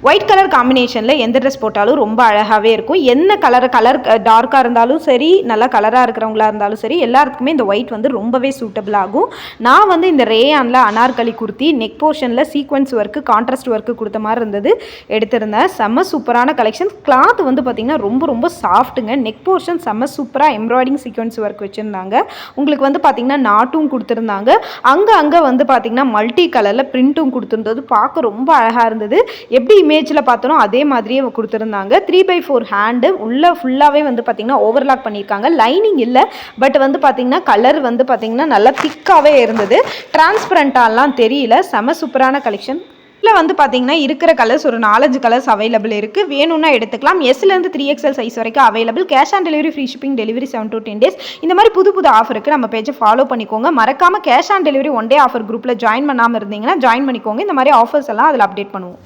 White colour காம்பினேஷனில் எந்த dress போட்டாலும் ரொம்ப அழகாகவே இருக்கும். என்ன கலர் டார்க்காக இருந்தாலும் சரி, நல்லா கலராக இருக்கிறவங்களா இருந்தாலும் சரி, எல்லாத்துக்குமே இந்த ஒயிட் வந்து ரொம்பவே சூட்டபிள் ஆகும். நான் வந்து இந்த ரேயானில் அனார்கலி குர்த்தி நெக் போர்ஷனில் சீக்வன்ஸ் ஒர்க்கு கான்ட்ராஸ்ட் ஒர்க்கு கொடுத்த மாதிரி இருந்தது எடுத்திருந்தேன். செம்ம சூப்பரான கலெக்ஷன். கிளாத் வந்து பார்த்திங்கன்னா ரொம்ப ரொம்ப சாஃப்ட்டுங்க. நெக் போர்ஷன் செம்ம சூப்பராக எம்ப்ராய்டிங் சீக்வன்ஸ் ஒர்க் வச்சுருந்தாங்க. உங்களுக்கு வந்து பார்த்திங்கன்னா நாட்டும் கொடுத்துருந்தாங்க. அங்கே வந்து பார்த்திங்கன்னா மல்டி கலரில் பிரிண்ட்டும் கொடுத்துருந்தது. பார்க்க ரொம்ப அழகாக இருந்தது. எப்படி இமேஜில் பார்த்தோம் அதே மாதிரியே கொடுத்துருந்தாங்க. 3/4 ஹேண்டு உள்ள ஃபுல்லாகவே வந்து பார்த்திங்கன்னா ஓவர்லாக் பண்ணியிருக்காங்க. லைனிங் இல்லை, பட் வந்து பார்த்திங்கன்னா கலர் வந்து பார்த்திங்கன்னா நல்லா திக்காகவே இருந்தது. டிரான்ஸ்பரண்ட்டாலாம் தெரியல. செம சூப்பரான கலெக்ஷன். இதில் வந்து பார்த்திங்கன்னா இருக்கிற கலர்ஸ் ஒரு 4-5 கலர்ஸ் அவைலபிள் இருக்குது. வேணும்னா எடுத்துக்கலாம். எஸ்லேருந்து 3XL சைஸ் வரைக்கும் available. Cash on delivery, free shipping, delivery 7 to 10 days. இந்த மாதிரி புது புது ஆஃபருக்கு நம்ம பேஜை ஃபாலோ பண்ணிக்கோங்க. மறக்காமல் cash on delivery 1 day offer குரூப்பில் ஜாயின் பண்ணாமல் இருந்தீங்கன்னா ஜாயின் பண்ணிக்கோங்க. இந்த மாதிரி ஆஃபர்ஸ் எல்லாம் அதில் அப்டேட் பண்ணுவோம்.